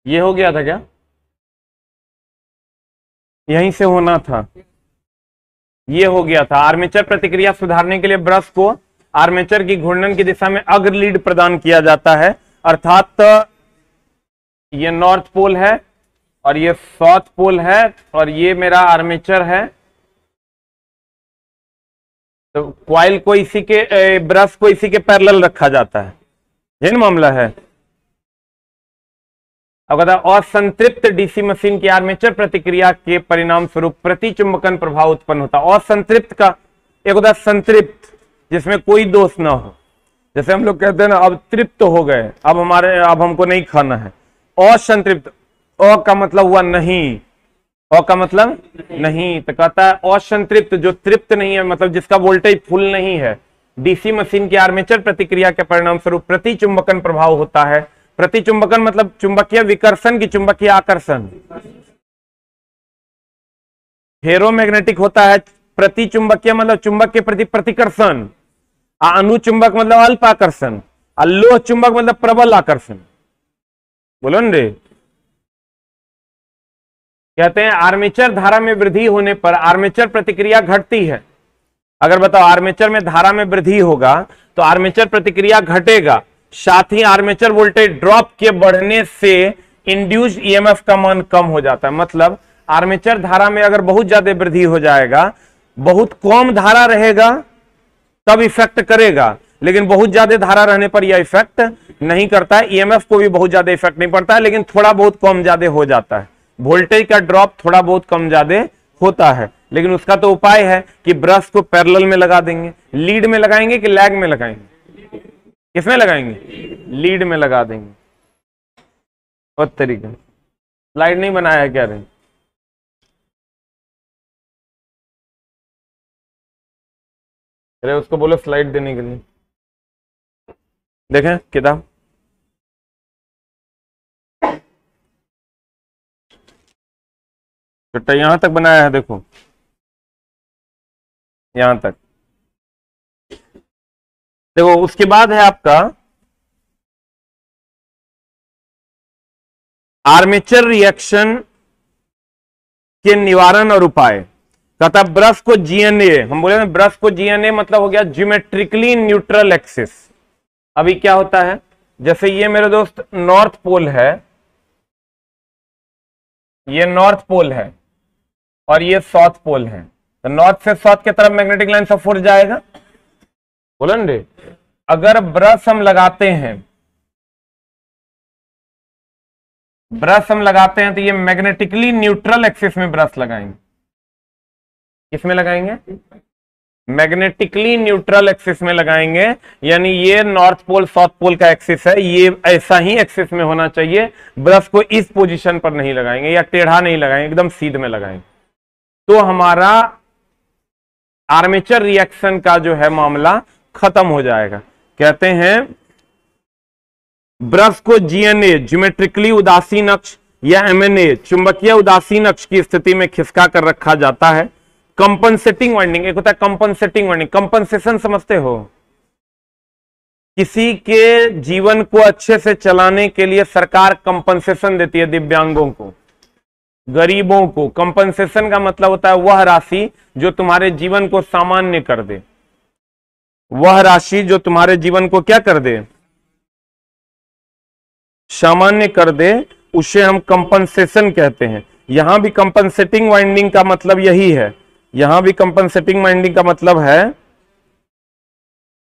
ये हो गया था क्या? यहीं से होना था, ये हो गया था। आर्मेचर प्रतिक्रिया सुधारने के लिए ब्रश को आर्मेचर की घूर्णन की दिशा में अग्र लीड प्रदान किया जाता है, अर्थात ये नॉर्थ पोल है और ये साउथ पोल है और ये मेरा आर्मेचर है। तो क्वाइल को इसी के ब्रश को इसी के पैरेलल रखा जाता है, यही मामला है। अब कहता है असंतृप्त डीसी मशीन की आर्मेचर प्रतिक्रिया के परिणाम स्वरूप प्रतिचुंबकन प्रभाव उत्पन्न होता है। असंतृप्त का एक होता है संतृप्त, जिसमें कोई दोष ना हो। जैसे हम लोग कहते हैं ना, अब तृप्त हो गए, अब हमको नहीं खाना है। असंतृप्त, अ का मतलब हुआ नहीं, अ का मतलब नहीं, तो कहता है असंतृप्त जो तृप्त नहीं है, मतलब जिसका वोल्टेज फुल नहीं है, डीसी मशीन की आर्मेचर प्रतिक्रिया के परिणाम स्वरूप प्रतिचुंबकन प्रभाव होता है। प्रतिचुंबकन मतलब चुंबकीय विकर्षण की चुंबकीय आकर्षण। फेरोमैग्नेटिक होता है प्रतिचुंबकीय मतलब चुंबक के प्रति प्रतिकर्षण, अनुचुंबक मतलब अल्प आकर्षण, लोह चुंबक मतलब प्रबल आकर्षण। बोलो न रे। कहते हैं आर्मेचर धारा में वृद्धि होने पर आर्मेचर प्रतिक्रिया घटती है। अगर बताओ आर्मेचर में धारा में वृद्धि होगा तो आर्मेचर प्रतिक्रिया घटेगा, साथ ही आर्मेचर वोल्टेज ड्रॉप के बढ़ने से इंड्यूस्ड ईएमएफ का मान कम हो जाता है। मतलब आर्मेचर धारा में अगर बहुत ज्यादा वृद्धि हो जाएगा, बहुत कम धारा रहेगा तब इफेक्ट करेगा, लेकिन बहुत ज्यादा धारा रहने पर यह इफेक्ट नहीं करता है। ईएमएफ को भी बहुत ज्यादा इफेक्ट नहीं पड़ता है, लेकिन थोड़ा बहुत कम ज्यादा हो जाता है। वोल्टेज का ड्रॉप थोड़ा बहुत कम ज्यादा होता है, लेकिन उसका तो उपाय है कि ब्रश को पैरेलल में लगा देंगे। लीड में लगाएंगे कि लैग में लगाएंगे? किसमें लगाएंगे? लीड में लगा देंगे। बहुत तरीका। स्लाइड नहीं बनाया है क्या रे? अरे उसको बोलो स्लाइड देने के लिए। देखें किताब, तो यहां तक बनाया है, देखो यहां तक देखो। उसके बाद है आपका आर्मेचर रिएक्शन के निवारण और उपाय। कहता ब्रश को जीएनए, हम बोले ना ब्रश को जीएनए मतलब हो गया ज्योमेट्रिकली न्यूट्रल एक्सिस। अभी क्या होता है, जैसे ये मेरे दोस्त नॉर्थ पोल है, ये नॉर्थ पोल है और ये साउथ पोल है, तो नॉर्थ से साउथ की तरफ मैग्नेटिक लाइन सब फोर्स जाएगा। बोलो ना रे। अगर ब्रश हम लगाते हैं, ब्रश हम लगाते हैं तो ये मैग्नेटिकली न्यूट्रल एक्सिस में ब्रश लगाएंगे। किसमें लगाएंगे? मैग्नेटिकली न्यूट्रल एक्सिस में लगाएंगे, यानी ये नॉर्थ पोल साउथ पोल का एक्सिस है, ये ऐसा ही एक्सिस में होना चाहिए। ब्रश को इस पोजीशन पर नहीं लगाएंगे या टेढ़ा नहीं लगाएंगे, एकदम सीध में लगाएंगे, तो हमारा आर्मेचर रिएक्शन का जो है मामला खत्म हो जाएगा। कहते हैं ब्रश को जीएनए ज्योमेट्रिकली उदासीन अक्ष या एमएनए चुंबकीय उदासीन अक्ष की स्थिति में खिसका कर रखा जाता है। कंपनसेटिंग वाइंडिंग, एक होता है कंपनसेटिंग वाइंडिंग। कंपनसेशन समझते हो? किसी के जीवन को अच्छे से चलाने के लिए सरकार कंपनसेशन देती है दिव्यांगों को, गरीबों को। कंपनसेशन का मतलब होता है वह राशि जो तुम्हारे जीवन को सामान्य कर दे, वह राशि जो तुम्हारे जीवन को क्या कर दे? सामान्य कर दे, उसे हम कंपनसेशन कहते हैं। यहां भी कंपनसेटिंग वाइंडिंग का मतलब यही है, यहां भी कंपनसेटिंग वाइंडिंग का मतलब है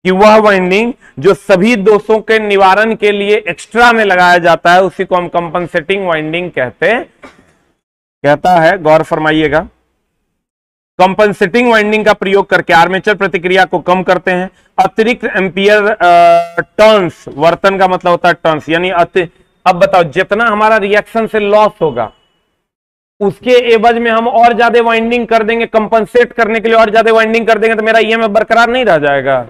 कि वह वाइंडिंग जो सभी दोषों के निवारण के लिए एक्स्ट्रा में लगाया जाता है, उसी को हम कंपनसेटिंग वाइंडिंग कहता है। गौर फरमाइएगा। कंपनसेटिंग वाइंडिंग का प्रयोग करके आर्मेचर प्रतिक्रिया को कम करते हैं। अतिरिक्त एम्पियर टर्न्स, वर्तन का मतलब होता है टर्न्स, यानी अब बताओ जितना हमारा रिएक्शन से लॉस होगा उसके एवज में हम और ज्यादा वाइंडिंग कर देंगे, कंपनसेट करने के लिए और ज्यादा वाइंडिंग कर देंगे, तो मेरा ईएमएफ बरकरार नहीं रह जाएगा।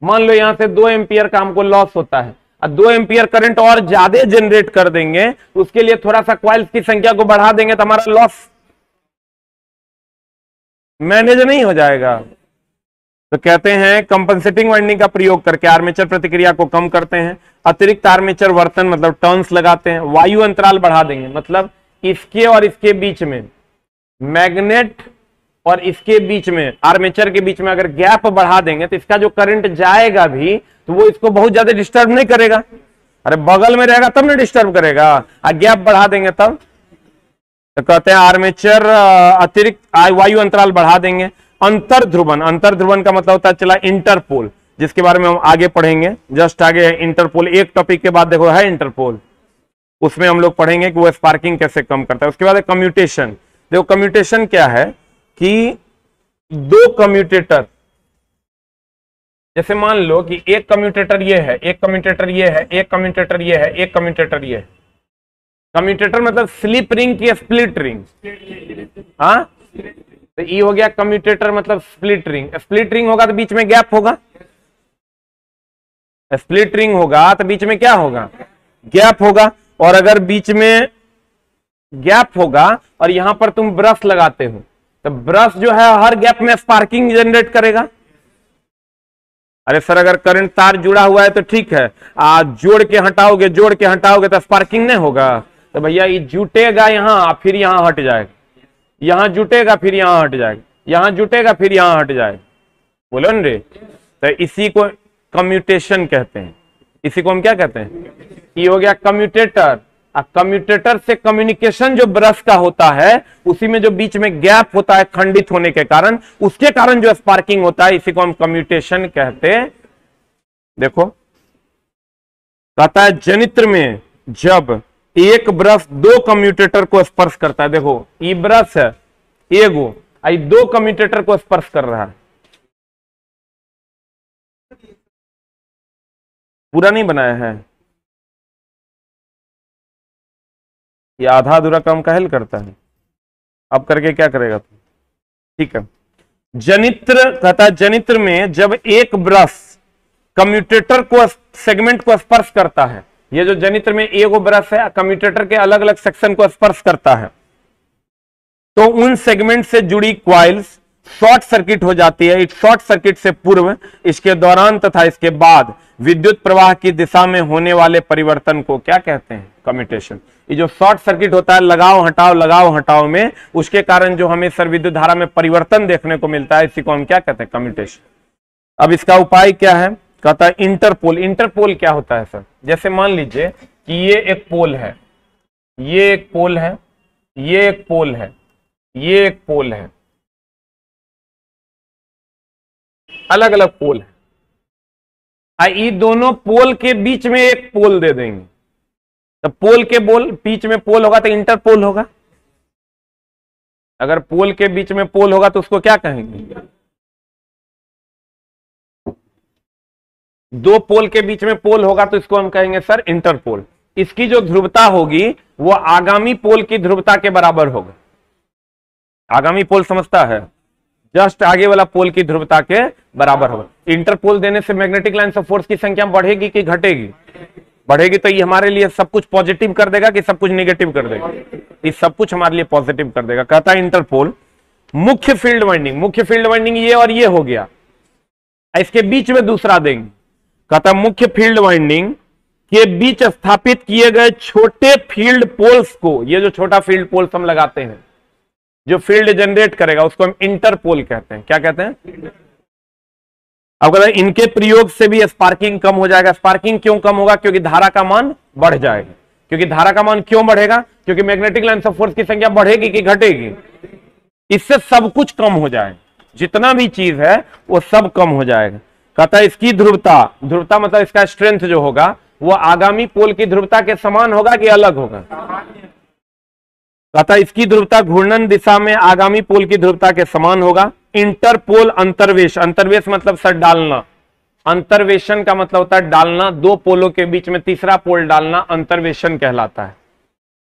मान लो यहां से 2 एम्पियर का हमको लॉस होता है, और 2 एम्पियर करंट और ज्यादा जनरेट कर देंगे, उसके लिए थोड़ा सा कॉइल्स की संख्या को बढ़ा देंगे, तो हमारा लॉस मैनेज नहीं हो जाएगा। तो कहते हैं कंपनसेटिंग वाइंडिंग का प्रयोग करके आर्मेचर प्रतिक्रिया को कम करते हैं। अतिरिक्त आर्मेचर वर्तन मतलब टर्न्स लगाते हैं। वायु अंतराल बढ़ा देंगे मतलब इसके और इसके बीच में, मैग्नेट और इसके बीच में, आर्मेचर के बीच में अगर गैप बढ़ा देंगे तो इसका जो करंट जाएगा भी तो वो इसको बहुत ज्यादा डिस्टर्ब नहीं करेगा। अरे बगल में रहेगा तब ना डिस्टर्ब करेगा, और गैप बढ़ा देंगे तब। तो कहते हैं आर्मेचर अतिरिक्त वायु अंतराल बढ़ा देंगे। अंतर्ध्रुवन, अंतर्ध्रुवन का मतलब होता है चला इंटरपोल, जिसके बारे में हम आगे पढ़ेंगे, जस्ट आगे इंटरपोल, एक टॉपिक के बाद देखो है इंटरपोल, उसमें हम लोग पढ़ेंगे कि वो स्पार्किंग कैसे कम करता है। उसके बाद कम्यूटेशन। देखो कम्यूटेशन क्या है कि दो कम्यूटेटर, जैसे मान लो कि एक कम्यूटेटर ये है, एक कम्यूटेटर ये है, एक कम्यूटेटर ये है, एक कम्यूटेटर ये है। कम्यूटेटर मतलब स्लिप रिंग की स्प्लिट रिंग, हाँ, तो ये हो गया कम्यूटेटर मतलब स्प्लिट रिंग। स्प्लिट रिंग होगा तो बीच में गैप होगा, स्प्लिट रिंग होगा तो बीच में क्या होगा, गैप होगा। और अगर बीच में गैप होगा और यहां पर तुम ब्रश लगाते हो तो ब्रश जो है हर गैप में स्पार्किंग जनरेट करेगा। अरे सर अगर करंट तार जुड़ा हुआ है तो ठीक है, जोड़ के हटाओगे, जोड़ के हटाओगे तो स्पार्किंग नहीं होगा। तो भैया ये जुटेगा यहां फिर यहां हट जाएगा, यहां जुटेगा फिर यहां हट जाएगा, यहां जुटेगा फिर यहां हट जाएगा, बोलो न रे। तो इसी को कम्यूटेशन कहते हैं। इसी को हम क्या कहते हैं, ये हो गया कम्यूटेटर। कम्यूटेटर से कम्युनिकेशन जो ब्रश का होता है उसी में जो बीच में गैप होता है खंडित होने के कारण, उसके कारण जो स्पार्किंग होता है, इसी को हम कम्यूटेशन कहते हैं। देखो कहता है जनित्र में जब एक ब्रश दो कम्यूटेटर को स्पर्श करता है, देखो ये ब्रश है एगो, आई दो कम्यूटेटर को स्पर्श कर रहा है, पूरा नहीं बनाया है, ये आधा अधूरा काम काहे करता है, अब करके क्या करेगा तू, ठीक है। जनित्र कहता है जनित्र में जब एक ब्रश कम्यूटेटर को सेगमेंट को स्पर्श करता है, ये जो जनित्र में एगो ब्रश है कम्यूटेटर के अलग अलग सेक्शन को स्पर्श करता है, तो उन सेगमेंट से जुड़ी क्वाइल्स शॉर्ट सर्किट हो जाती है। इस शॉर्ट सर्किट से पूर्व, इसके दौरान तथा इसके बाद विद्युत प्रवाह की दिशा में होने वाले परिवर्तन को क्या कहते हैं, कम्यूटेशन। ये जो शॉर्ट सर्किट होता है लगाओ हटाओ में, उसके कारण जो हमें सर विद्युत धारा में परिवर्तन देखने को मिलता है, इसी को हम क्या कहते हैं, कम्यूटेशन। अब इसका उपाय क्या है, कहता है इंटरपोल। इंटरपोल क्या होता है सर, जैसे मान लीजिए कि ये एक पोल है, ये एक पोल है, ये एक पोल है, ये एक पोल है, अलग अलग पोल है। ये दोनों पोल के बीच में एक पोल दे देंगे, तो पोल के बीच में पोल होगा तो इंटरपोल होगा। अगर पोल के बीच में पोल होगा तो उसको क्या कहेंगे, दो पोल के बीच में पोल होगा तो इसको हम कहेंगे सर इंटरपोल। इसकी जो ध्रुवता होगी वो आगामी पोल की ध्रुवता के बराबर होगा। आगामी पोल समझता है, जस्ट आगे वाला पोल की ध्रुवता के बराबर होगा। इंटरपोल देने से मैग्नेटिक लाइन्स ऑफ फोर्स की संख्या बढ़ेगी कि घटेगी, बढ़ेगी। तो ये हमारे लिए सब कुछ पॉजिटिव कर देगा कि सब कुछ नेगेटिव कर देगा, ये सब कुछ हमारे लिए पॉजिटिव कर देगा। कहता है इंटरपोल। मुख्य फील्ड वाइंडिंग, मुख्य फील्ड वाइंडिंग ये और ये हो गया, इसके बीच में दूसरा देंगे। कहता है मुख्य फील्ड वाइंडिंग के बीच स्थापित किए गए छोटे फील्ड पोल्स को, ये जो छोटा फील्ड पोल्स हम लगाते हैं जो फील्ड जनरेट करेगा, उसको हम इंटरपोल कहते हैं। क्या कहते हैं, अब कहते हैं इनके प्रयोग से भी स्पार्किंग कम हो जाएगा। स्पार्किंग क्यों कम होगा, क्योंकि धारा का मान बढ़ जाएगा। क्योंकि धारा का मान क्यों बढ़ेगा, क्योंकि मैग्नेटिक लाइन्स ऑफ फोर्स की संख्या बढ़ेगी कि घटेगी, इससे सब कुछ कम हो जाएगा, जितना भी चीज है वो सब कम हो जाएगा। कहता है इसकी ध्रुवता, ध्रुवता मतलब इसका स्ट्रेंथ जो होगा वो आगामी पोल की ध्रुवता के समान होगा कि अलग होगा। कहता है इसकी ध्रुवता घूर्णन दिशा में आगामी पोल की ध्रुवता के समान होगा। इंटरपोल अंतर्वेश, अंतर्वेश मतलब सर डालना, अंतर्वेशन का मतलब होता है डालना, दो पोलों के बीच में तीसरा पोल डालना अंतर्वेशन कहलाता है।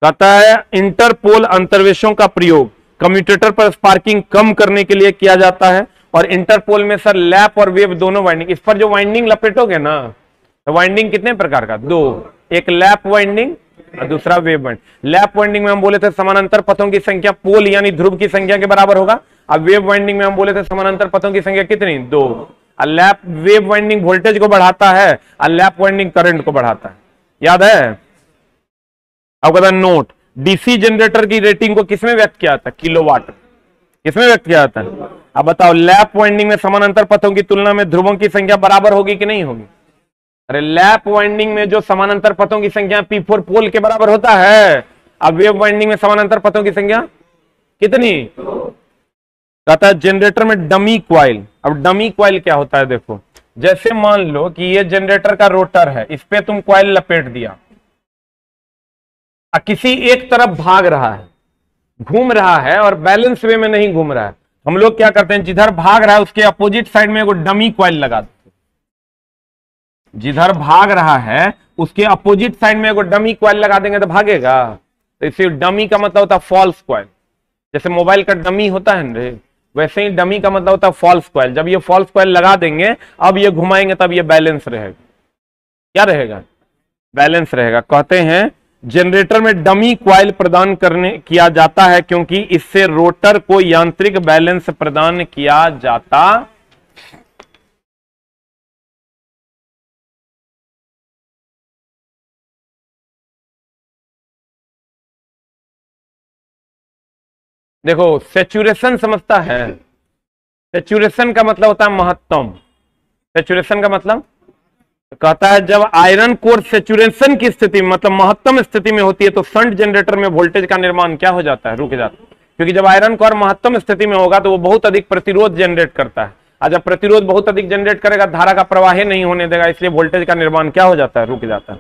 कहता है इंटरपोल अंतर्वेशों का प्रयोग कम्यूटेटर पर स्पार्किंग कम करने के लिए किया जाता है। और इंटरपोल में सर लैप और वेव दोनों वाइंडिंग, इस पर जो वाइंडिंग लपेटोगे ना, तो वाइंडिंग कितने प्रकार का, दो, एक लैप वाइंडिंग और दूसरा वेव वाइंडिंग। लैप वाइंडिंग में हम बोले थे समानांतर पथों की संख्या पोल यानी ध्रुव की संख्या के बराबर होगा। अब वेव वाइंडिंग में हम बोले थे समानांतर पथों की संख्या कितनी, 2। लैप वेव वाइंडिंग वोल्टेज को बढ़ाता है और लैप वाइंडिंग करंट को बढ़ाता है, याद है। अब कहता नोट, डीसी जनरेटर की रेटिंग को किसमें व्यक्त किया जाता है, किलोवाट। किसमें व्यक्त किया जाता है, अब बताओ। लैप वाइंडिंग में समानांतर पथों की तुलना में ध्रुवों की संख्या बराबर होगी कि नहीं होगी। अरे लैप वाइंडिंग में जो समानांतर पथों की संख्या P4 पोल के बराबर होता है, अब वेव वाइंडिंग में समानांतर पथों की संख्या कितनी, कहता है जनरेटर में डमी क्वाइल। अब डमी क्वाइल क्या होता है, देखो जैसे मान लो कि ये जनरेटर का रोटर है, इस पे तुम क्वाइल लपेट दिया, किसी एक तरफ भाग रहा है, घूम रहा है और बैलेंस वे में नहीं घूम रहा है। हम लोग क्या करते हैं, जिधर भाग रहा है उसके अपोजिट साइड में एगो डमी क्वाइल लगा देते हैं। जिधर भाग रहा है उसके अपोजिट साइड में एगो डमी क्वाइल लगा देंगे तो भागेगा। तो इसे डमी का मतलब होता है फॉल्स क्वाइल। जैसे मोबाइल का डमी होता है ना, वैसे ही डमी का मतलब होता है फॉल्स क्वाइल। जब ये फॉल्स क्वाइल लगा देंगे, अब ये घुमाएंगे तब ये बैलेंस रहेगा। क्या रहेगा, बैलेंस रहेगा। कहते हैं जनरेटर में डमी क्वाइल प्रदान किया जाता है क्योंकि इससे रोटर को यांत्रिक बैलेंस प्रदान किया जाता। देखो सेचुरेशन समझता है, सेचुरेशन का मतलब होता है महत्तम। सेचुरेशन का मतलब कहता है जब आयरन कोर सेचुरेशन की स्थिति मतलब महत्तम स्थिति में होती है तो शंट जनरेटर में वोल्टेज का निर्माण क्या हो जाता है, रुक जाता है। क्योंकि जब आयरन कोर महत्तम स्थिति में होगा तो वो बहुत अधिक प्रतिरोध जनरेट करता है, और जब प्रतिरोध बहुत अधिक जनरेट करेगा धारा का प्रवाह नहीं होने देगा, इसलिए वोल्टेज का निर्माण क्या हो जाता है, रुक जाता है।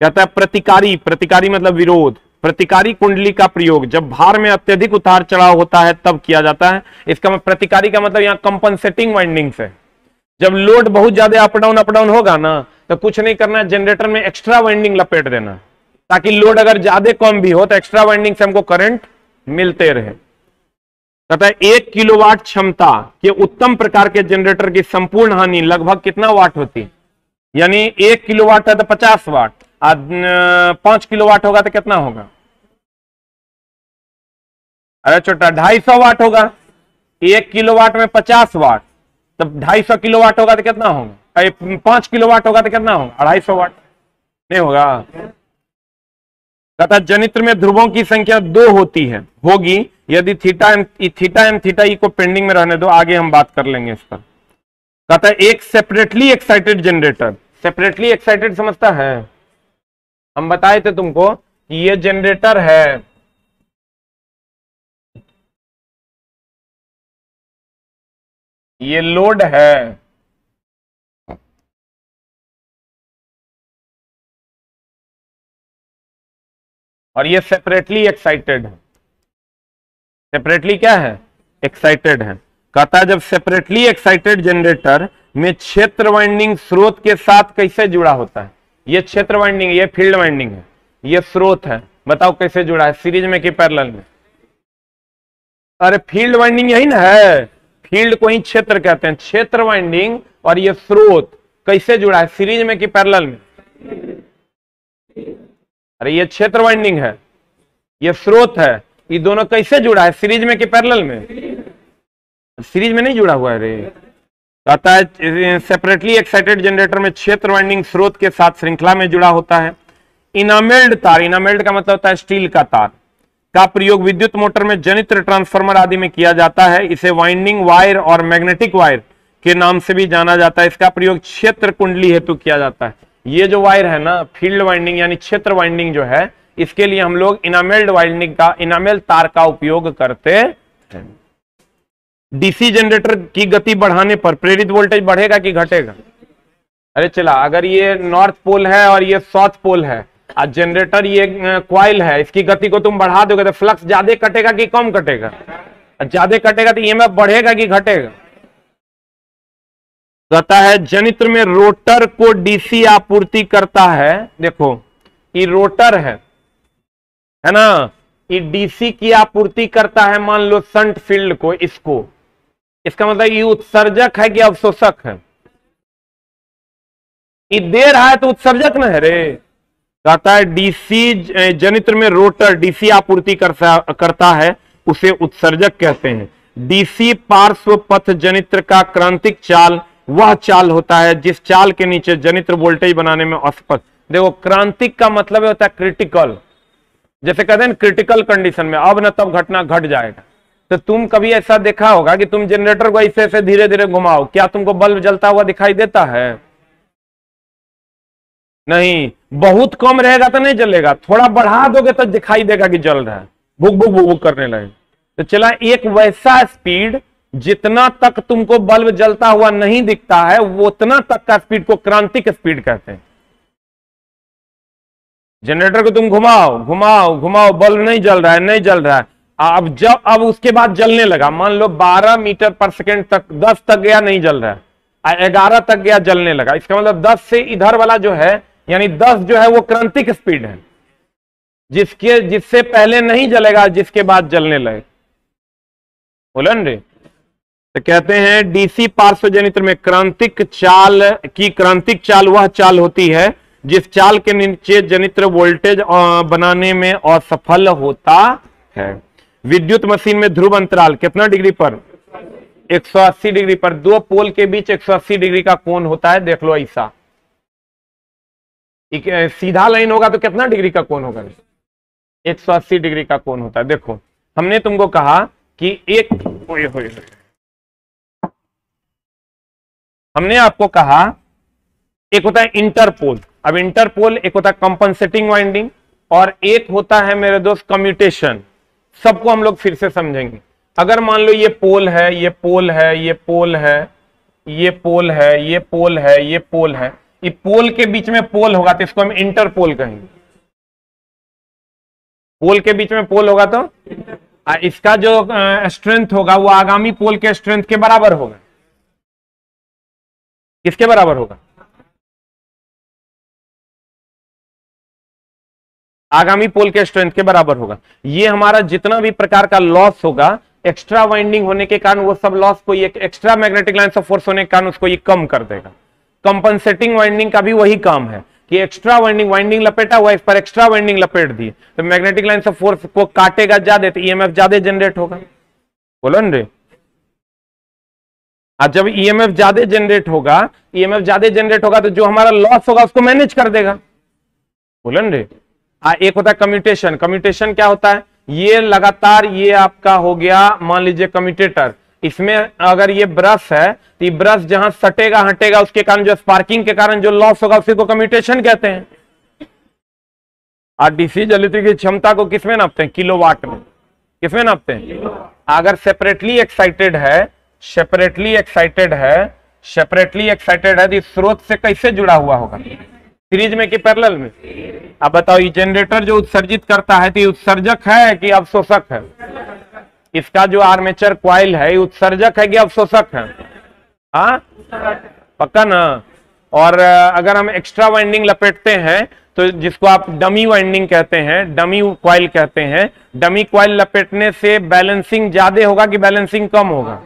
कहता है प्रतिकारी, प्रतिकारी मतलब विरोध। प्रतिकारी कुंडली का प्रयोग जब भार में अत्यधिक उतार चढ़ाव होता है तब किया जाता है। इसका प्रतिकारी का मतलब यहाँ कंपनसेटिंग वाइंडिंग से। जब लोड बहुत ज्यादा अप डाउन होगा ना, तो कुछ नहीं करना है, जनरेटर में एक्स्ट्रा वाइंडिंग लपेट देना, ताकि लोड अगर ज्यादा कम भी हो तो एक्स्ट्रा वाइंडिंग से हमको करंट मिलते रहे। कहता है 1 किलोवाट क्षमता के उत्तम प्रकार के जनरेटर की संपूर्ण हानि लगभग कितना वाट होती है, यानी 1 किलोवाट है तो 50 वाट, 5 किलोवाट होगा तो कितना होगा, अरे छोटा 250 वाट होगा। 1 किलोवाट में 50 वाट, तब 250 किलोवाट होगा तो कितना होगा, 5 किलोवाट होगा तो कितना होगा, 250 वाट नहीं होगा। कहता जनित्र में ध्रुवों की संख्या 2 होगी यदि थीटा एंड थीटा ई को पेंडिंग में रहने दो, आगे हम बात कर लेंगे इस पर। कहता है एक separately excited generator, separately excited समझता है, हम बताए थे तुमको कि ये जनरेटर है, ये लोड है, और ये सेपरेटली एक्साइटेड है। सेपरेटली क्या है, एक्साइटेड है। कहता है जब सेपरेटली एक्साइटेड जनरेटर में क्षेत्र वाइंडिंग स्रोत के साथ कैसे जुड़ा होता है, ये क्षेत्र वाइंडिंग, ये फील्ड वाइंडिंग है, ये स्रोत है, बताओ कैसे जुड़ा है, सीरीज में कि पैरेलल में। अरे फील्ड वाइंडिंग यही ना है, फील्ड को ही क्षेत्र कहते हैं, क्षेत्र वाइंडिंग और ये स्रोत कैसे जुड़ा है, सीरीज में कि पैरेलल में। अरे ये क्षेत्र वाइंडिंग है, ये स्रोत है, ये दोनों कैसे जुड़ा है, सीरीज में कि पैरेलल में, सीरीज में नहीं जुड़ा हुआ है रे। कहता है सेपरेटली एक्साइटेड जनरेटर में क्षेत्र वाइंडिंग स्रोत के साथ श्रृंखला में जुड़ा होता है। इनामेल्ड तार, इनामेल्ड का मतलब होता है स्टील का तार, का प्रयोग विद्युत मोटर में जनित्र ट्रांसफार्मर आदि में किया जाता है। इसे वाइंडिंग वायर और मैग्नेटिक वायर के नाम से भी जाना जाता है। इसका प्रयोग क्षेत्र कुंडली हेतु किया जाता है। ये जो वायर है ना, फील्ड वाइंडिंग यानी क्षेत्र वाइंडिंग जो है, इसके लिए हम लोग इनामेल्ड वाइंडिंग का, इनामेल तार का उपयोग करते हैं। डीसी जनरेटर की गति बढ़ाने पर प्रेरित वोल्टेज बढ़ेगा कि घटेगा। अरे चला, अगर ये नॉर्थ पोल है और ये साउथ पोल है, और जनरेटर ये क्वाइल है, इसकी गति को तुम बढ़ा दोगे तो फ्लक्स ज्यादा कटेगा कि कम कटेगा, ज्यादा कटेगा तो ईएमएफ बढ़ेगा कि घटेगा। कहता है जनित्र में रोटर को डीसी आपूर्ति करता है। देखो ये रोटर है ना, ये डीसी की आपूर्ति करता है, मान लो शंट फील्ड को, इसको, इसका मतलब ये उत्सर्जक है कि अवशोषक है, ये दे रहा है तो उत्सर्जक ना है रे, कहता है डीसी जनित्र में रोटर डीसी आपूर्ति करता है, उसे उत्सर्जक कहते हैं। डीसी पार्श्व पथ जनित्र का क्रांतिक चाल वह चाल होता है जिस चाल के नीचे जनित्र वोल्टेज बनाने में असफल। देखो क्रांतिक का मतलब होता है क्रिटिकल, जैसे कहते हैं क्रिटिकल कंडीशन में अब न तब घटना घट जाएगा। तो तुम कभी ऐसा देखा होगा कि तुम जनरेटर को ऐसे ऐसे धीरे धीरे घुमाओ, क्या तुमको बल्ब जलता हुआ दिखाई देता है? नहीं। बहुत कम रहेगा तो नहीं जलेगा, थोड़ा बढ़ा दोगे तो दिखाई देगा कि जल रहा है, भुक भुक भुक भुक करने लगे। तो चला एक वैसा स्पीड जितना तक तुमको बल्ब जलता हुआ नहीं दिखता है वो उतना तक का स्पीड को क्रांतिक स्पीड कहते हैं। जनरेटर को तुम घुमाओ घुमाओ घुमाओ, बल्ब नहीं जल रहा है, नहीं जल रहा है। अब उसके बाद जलने लगा, मान लो 12 मीटर पर सेकेंड तक, 10 तक गया नहीं जल रहा है, 11 तक गया जलने लगा। इसका मतलब 10 से इधर वाला जो है यानी 10 जो है वो क्रांतिक स्पीड है, जिससे पहले नहीं जलेगा, जिसके बाद जलने लगे। बोलन रे। तो कहते हैं डीसी पार्श्व जनित्र में क्रांतिक चाल वह चाल होती है जिस चाल के नीचे जनित्र वोल्टेज बनाने में असफल होता है। विद्युत मशीन में ध्रुव अंतराल कितना डिग्री पर? 180 डिग्री पर। दो पोल के बीच 180 डिग्री का कोण होता है, देख लो ऐसा। सीधा लाइन होगा तो कितना डिग्री का कोण होगा? 180 डिग्री का कोण होता है। देखो हमने तुमको कहा कि हमने आपको कहा एक होता है इंटरपोल। अब इंटरपोल एक होता है कंपनसेटिंग वाइंडिंग और एक होता है मेरे दोस्त कम्यूटेशन। सबको हम लोग फिर से समझेंगे। अगर मान लो ये पोल है, ये पोल है, ये पोल है, ये पोल है, ये पोल है, ये पोल है, ये पोल के बीच में पोल होगा तो इसको हम इंटरपोल कहेंगे। पोल के बीच में पोल होगा तो इसका जो स्ट्रेंथ होगा वो आगामी पोल के स्ट्रेंथ के बराबर होगा। किसके बराबर होगा? आगामी पोल के स्ट्रेंथ के बराबर होगा। ये हमारा जितना भी प्रकार का लॉस होगा एक्स्ट्रा वाइंडिंग होने के कारण वो सब लॉस को ये extra magnetic lines of force होने के कारण उसको ये कम कर देगा। कंपनसेटिंग वाइंडिंग का भी वही काम है कि एक्स्ट्रा वाइंडिंग लपेटा हुआ, इस पर एक्स्ट्रा वाइंडिंग लपेट दी तो मैग्नेटिक लाइन्स ऑफ फोर्स को काटेगा ज्यादा तो ईएमएफ ज्यादा जनरेट होगा। बोलो न रे। आज जब ईएमएफ ज्यादा जनरेट होगा तो जो हमारा लॉस होगा उसको मैनेज कर देगा। बोलो न रे। एक होता है कम्यूटेशन। कम्यूटेशन क्या होता है? ये लगातार ये आपका हो गया मान लीजिए कम्यूटेटर, इसमें अगर ये ब्रश है तो ये ब्रश जहां सटेगा हटेगा उसके कारण जो स्पार्किंग के कारण जो लॉस होगा उसी को कम्यूटेशन कहते हैं। और डीसी जनित्र की क्षमता को किसमें नापते हैं? किलोवाट में। किसमें नापते हैं? अगर सेपरेटली एक्साइटेड है तो स्रोत से कैसे जुड़ा हुआ होगा? सीरीज में कि पैरेलल में? अब बताओ ये जनरेटर जो उत्सर्जित करता है तो ये उत्सर्जक है कि अवशोषक है? इसका जो आर्मेचर कॉइल है ये उत्सर्जक है कि अवशोषक है? हाँ पक्का ना। और अगर हम एक्स्ट्रा वाइंडिंग लपेटते हैं तो जिसको आप डमी वाइंडिंग कहते हैं, डमी कॉइल कहते हैं, डमी कॉइल लपेटने से बैलेंसिंग ज्यादा होगा कि बैलेंसिंग कम होगा?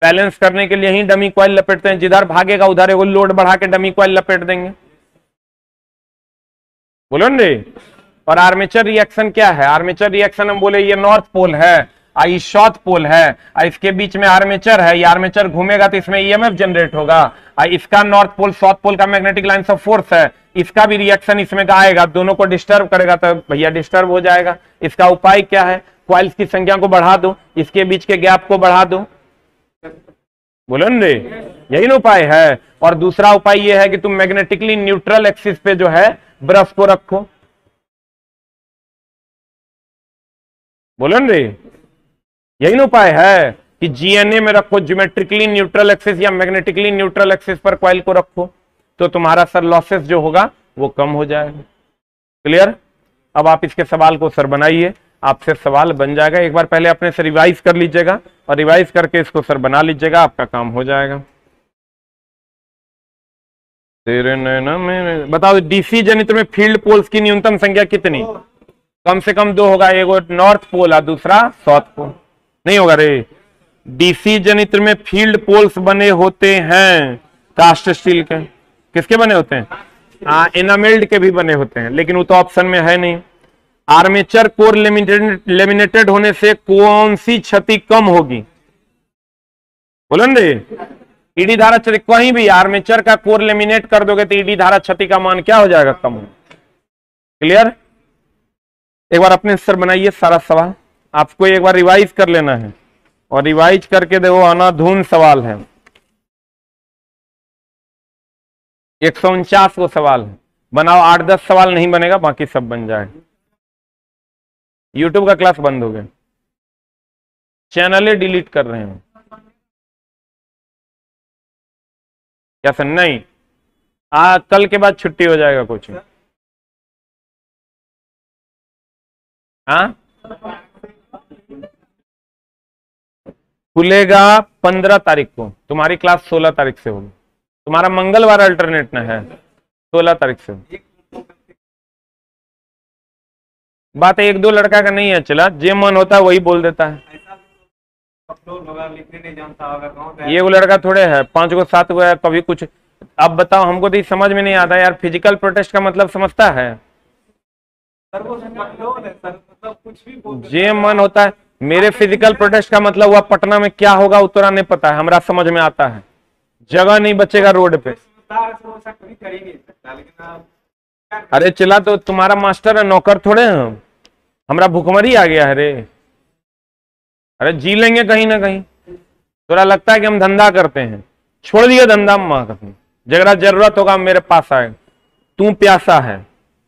बैलेंस करने के लिए ही डमी कॉइल लपेटते हैं, जिधर भागेगा उधर एगो लोड बढ़ा के डमी कॉइल लपेट देंगे। बोलो न रे। और आर्मेचर रिएक्शन क्या है? आर्मेचर रिएक्शन हम बोले ये नॉर्थ पोल है, आई साउथ पोल है, इसके बीच में आर्मेचर है, ये आर्मेचर घूमेगा तो इसमें ईएमएफ जनरेट होगा। इसका नॉर्थ पोल साउथ पोल का मैग्नेटिक लाइन्स ऑफ फोर्स है, इसका भी रिएक्शन इसमें आएगा, दोनों को डिस्टर्ब करेगा तो भैया डिस्टर्ब हो जाएगा। इसका उपाय क्या है? कॉइल्स की संख्या को बढ़ा दो, इसके बीच के गैप को बढ़ा दो। बोलो न रे, यही ना उपाय है। और दूसरा उपाय यह है कि तुम मैग्नेटिकली न्यूट्रल एक्सिस पे जो है ब्रश को रखो। बोलो न रे, यही ना उपाय है कि जीएनए में रखो, ज्योमेट्रिकली न्यूट्रल एक्सिस या मैग्नेटिकली न्यूट्रल एक्सिस पर कॉइल को रखो तो तुम्हारा सर लॉसेस जो होगा वो कम हो जाएगा। क्लियर? अब आप इसके सवाल को सर बनाइए, आपसे सवाल बन जाएगा। एक बार पहले अपने से रिवाइज कर लीजिएगा और रिवाइज करके इसको सर बना लीजिएगा, आपका काम हो जाएगा। तेरे नैना में बताओ डीसी जनित्र में फील्ड पोल्स की न्यूनतम संख्या कितनी? कम से कम 2 होगा, एगो नॉर्थ पोल और दूसरा साउथ पोल। नहीं होगा रे। डीसी जनित्र में फील्ड पोल्स बने होते हैं कास्ट स्टील के। किसके बने होते हैं? एनामेल्ड के भी बने होते हैं, लेकिन वो तो ऑप्शन में है नहीं। आर्मेचर कोर लेमिनेटेड होने से कौन सी क्षति कम होगी? बोलो ना, ईडी धारा क्षति कहीं भी आर्मेचर का कोर लेमिनेट कर दोगे तो ईडी धारा क्षति का मान क्या हो जाएगा? कम। क्लियर? एक बार अपने सर बनाइए सारा सवाल, आपको एक बार रिवाइज कर लेना है, और रिवाइज करके देखो अनाधून सवाल है। 149 को सवाल है, बनाओ। 8-10 सवाल नहीं बनेगा, बाकी सब बन जाएगा। यूट्यूब का क्लास बंद हो गया, चैनलें डिलीट कर रहे हैं क्या सर? नहीं, कल के बाद छुट्टी हो जाएगा कोचिंग। हाँ, खुलेगा 15 तारीख को, तुम्हारी क्लास 16 तारीख से होगी। तुम्हारा मंगलवार अल्टरनेट ना है, 16 तारीख से। बात एक दो लड़का का नहीं है, चला जो मन होता है वही बोल देता है। लिखने नहीं जानता होगा, ये वो लड़का थोड़े है 5 को 7 को है कभी कुछ। अब बताओ, हमको तो समझ में नहीं आता यार, फिजिकल प्रोटेस्ट का मतलब समझता है? जे मन होता है। मेरे फिजिकल प्रोटेस्ट का मतलब हुआ पटना में क्या होगा उत्तरा नहीं पता है, हमरा समझ में आता है। जगह नहीं बचेगा रोड पे। अरे चला, तो तुम्हारा मास्टर है, नौकर थोड़े हैं। हमरा भूखमरी आ गया है रे। अरे जी लेंगे कहीं ना कहीं। थोड़ा लगता है कि हम धंधा करते हैं, छोड़ दिए धंधा। माँ कसम, जगह जरूरत होगा मेरे पास आए। तू प्यासा है,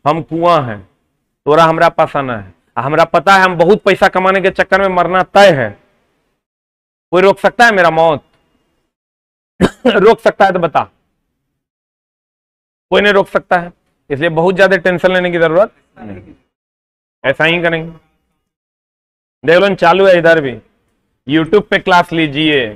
हम कुआं है, तोरा हमरा पास आना है। हमरा पता है हम बहुत पैसा कमाने के चक्कर में मरना तय है। कोई रोक सकता है मेरा मौत? रोक सकता है तो बता। कोई नहीं रोक सकता है, इसलिए बहुत ज्यादा टेंशन लेने की जरूरत नहीं। ऐसा ही करेंगे। देख लो चालू है इधर भी, यूट्यूब पे क्लास लीजिए।